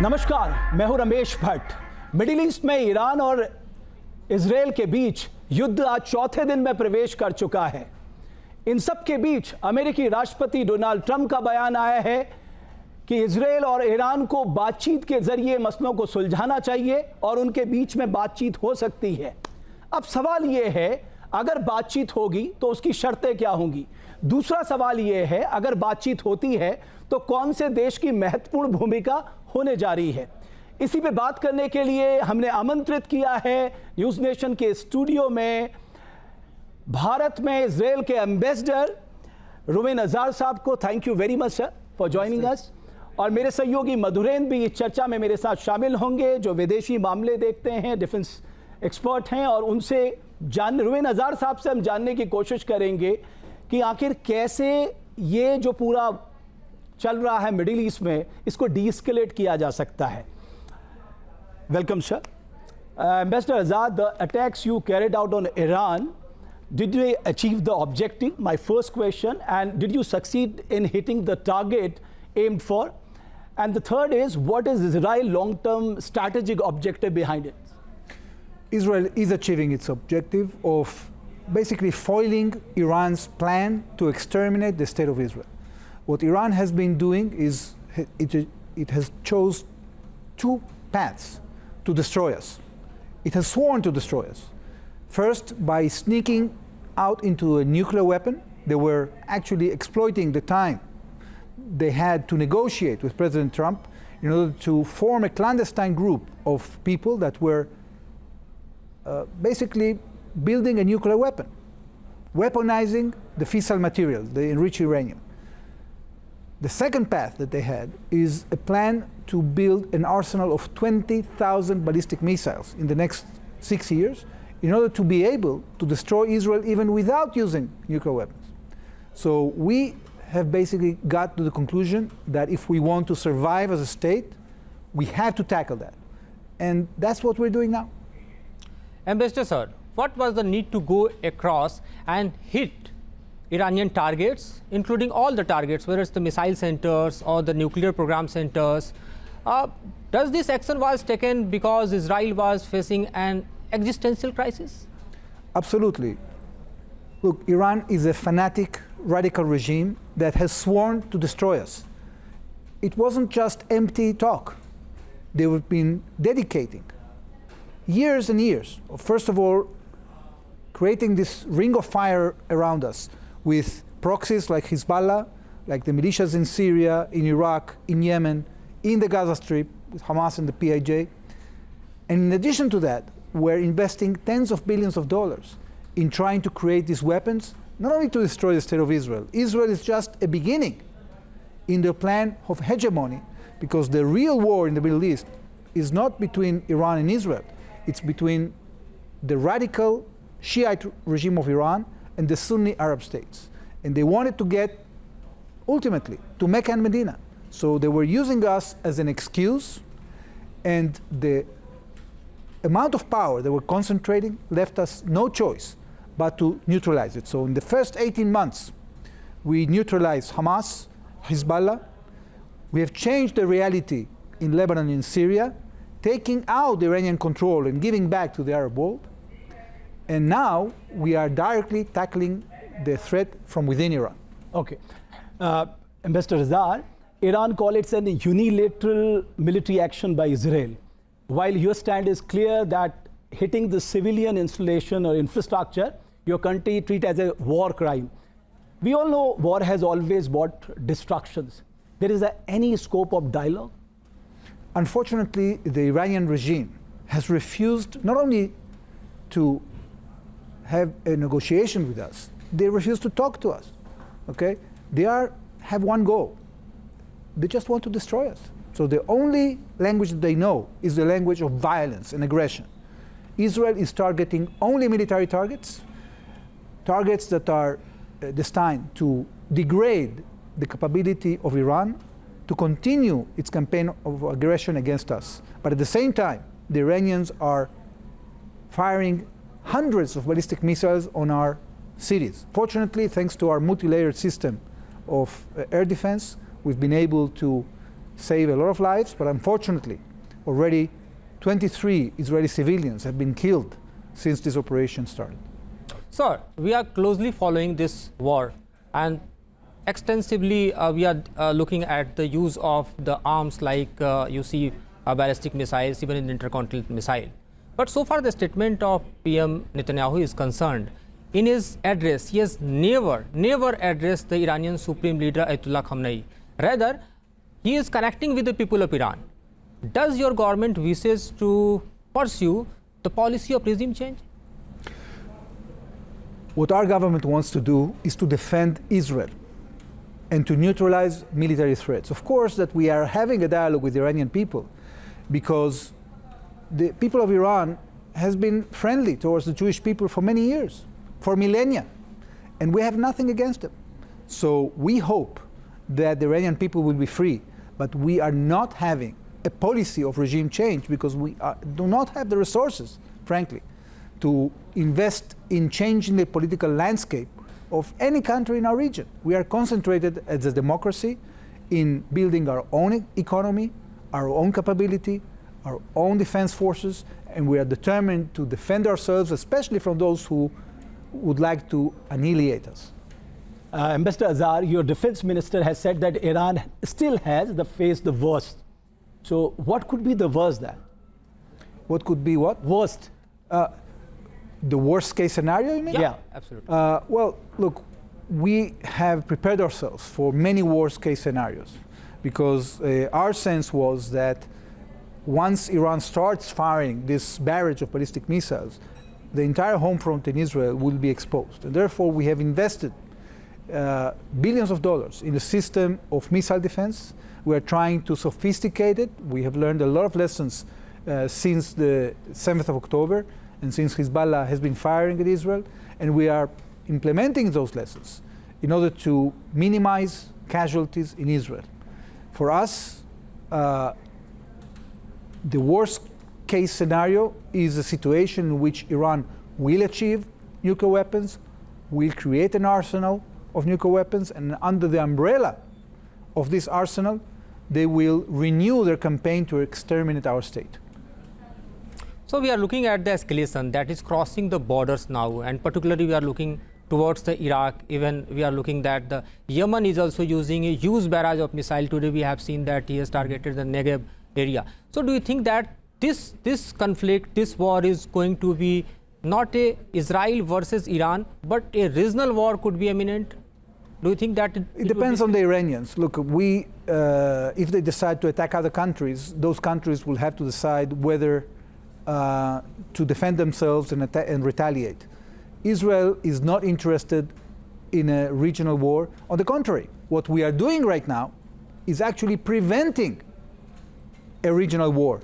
नमस्कार, मैं हूं रमेश भट्ट। मिडिल ईस्ट में ईरान और इजरायल के बीच युद्ध आज चौथे दिन में प्रवेश कर चुका है। इन सब के बीच अमेरिकी राष्ट्रपति डोनाल्ड ट्रंप का बयान आया है कि इजरायल और ईरान को बातचीत के जरिए मसलों को सुलझाना चाहिए और उनके बीच में बातचीत हो सकती है। अब सवाल यह है, अगर बातचीत होगी तो उसकी शर्तें क्या होंगी। दूसरा सवाल यह है, अगर बातचीत होती है तो कौन से देश की महत्वपूर्ण भूमिका होने जा रही है। इसी पे बात करने के लिए हमने आमंत्रित किया है न्यूज़ नेशन के स्टूडियो में भारत में इजरायल के एम्बेसडर रुवेन अजार साहब को। Thank you very much sir for joining us. और मेरे सहयोगी मधुरेन भी इस चर्चा में मेरे साथ शामिल होंगे, जो विदेशी मामले देखते हैं, डिफेंस एक्सपर्ट हैं, और उनसे रुवेन अजार साहब से हम जानने की कोशिश करेंगे कि आखिर कैसे ये जो पूरा चल रहा है मिडिल ईस्ट में, इसको डीएस्केलेट किया जा सकता है। Welcome sir. Ambassador Azad, the attacks you carried out on Iran, did they achieve the objective? My first question. And did you succeed in hitting the target aimed for? And the third is, what is Israel's long-term strategic objective behind it? Israel is achieving its objective of basically foiling Iran's plan to exterminate the state of Israel. What Iran has been doing is it has chose two paths to destroy us. It has sworn to destroy us. First, by sneaking out into a nuclear weapon. They were actually exploiting the time they had to negotiate with President Trump in order to form a clandestine group of people that were basically building a nuclear weapon, weaponizing the fissile material, the enriched uranium. The second path that they had is a plan to build an arsenal of 20,000 ballistic missiles in the next 6 years in order to be able to destroy Israel even without using nuclear weapons. So we have basically got to the conclusion that if we want to survive as a state, we have to tackle that. And that's what we're doing now. Ambassador sir, what was the need to go across and hit Iranian targets, including all the targets, whether it's the missile centers or the nuclear program centers? Does this action was taken because Israel was facing an existential crisis? Absolutely. Look, Iran is a fanatic, radical regime that has sworn to destroy us. It wasn't just empty talk. They've been dedicating years and years of, first of all, creating this ring of fire around us with proxies like Hezbollah, like the militias in Syria, in Iraq, in Yemen, in the Gaza Strip, with Hamas and the PIJ. And in addition to that, we're investing tens of billions of dollars in trying to create these weapons, not only to destroy the state of Israel. Israel is just a beginning in their plan of hegemony, because the real war in the Middle East is not between Iran and Israel. It's between the radical Shiite regime of Iran and the Sunni Arab states. And they wanted to get, ultimately, to Mecca and Medina. So they were using us as an excuse, and the amount of power they were concentrating left us no choice but to neutralize it. So in the first 18 months, we neutralized Hamas, Hezbollah. We have changed the reality in Lebanon and Syria, taking out the Iranian control and giving back to the Arab world. And now we are directly tackling the threat from within Iran. Okay. Ambassador Azar, Iran calls it an unilateral military action by Israel, while your stand is clear that hitting the civilian installation or infrastructure, your country treat as a war crime. We all know war has always brought destructions. There is any scope of dialogue? Unfortunately, the Iranian regime has refused not only to have a negotiation with us, they refuse to talk to us. Okay? They have one goal. They just want to destroy us. So the only language that they know is the language of violence and aggression. Israel is targeting only military targets, targets that are destined to degrade the capability of Iran to continue its campaign of aggression against us. But at the same time, the Iranians are firing hundreds of ballistic missiles on our cities. Fortunately, thanks to our multi-layered system of air defense, we've been able to save a lot of lives, but unfortunately, already 23 Israeli civilians have been killed since this operation started. Sir, we are closely following this war, and extensively we are looking at the use of the arms like you see ballistic missiles, even in intercontinental missile. But so far the statement of PM Netanyahu is concerned. In his address, he has never addressed the Iranian Supreme Leader Ayatollah Khamenei. Rather, he is connecting with the people of Iran. Does your government wishes to pursue the policy of regime change? What our government wants to do is to defend Israel and to neutralize military threats. Of course, that we are having a dialogue with the Iranian people because the people of Iran has been friendly towards the Jewish people for many years, for millennia, and we have nothing against them. So we hope that the Iranian people will be free, but we are not having a policy of regime change because we do not have the resources, frankly, to invest in changing the political landscape of any country in our region. We are concentrated as a democracy in building our own economy, our own capability, our own defense forces, and we are determined to defend ourselves, especially from those who would like to annihilate us. Ambassador Azhar, your defense minister has said that Iran still has faced the worst. So what could be the worst then? What could be what? Worst. The worst case scenario, you mean? Yeah. Absolutely. Well, look, we have prepared ourselves for many worst case scenarios because our sense was that once Iran starts firing this barrage of ballistic missiles, the entire home front in Israel will be exposed. And therefore, we have invested billions of dollars in a system of missile defense. We are trying to sophisticate it. We have learned a lot of lessons since the 7th of October and since Hezbollah has been firing at Israel. And we are implementing those lessons in order to minimize casualties in Israel. For us, the worst case scenario is a situation in which Iran will achieve nuclear weapons, will create an arsenal of nuclear weapons, and under the umbrella of this arsenal, they will renew their campaign to exterminate our state. So we are looking at the escalation that is crossing the borders now, and particularly we are looking towards the Iraq. Even we are looking that the Yemen is also using a huge barrage of missile. Today we have seen that he has targeted the Negev area. So do you think that this conflict, this war is going to be not a Israel versus Iran, but a regional war could be imminent? Do you think that it depends on the Iranians? Look, if they decide to attack other countries, those countries will have to decide whether to defend themselves and retaliate. Israel is not interested in a regional war. On the contrary, what we are doing right now is actually preventing a regional war.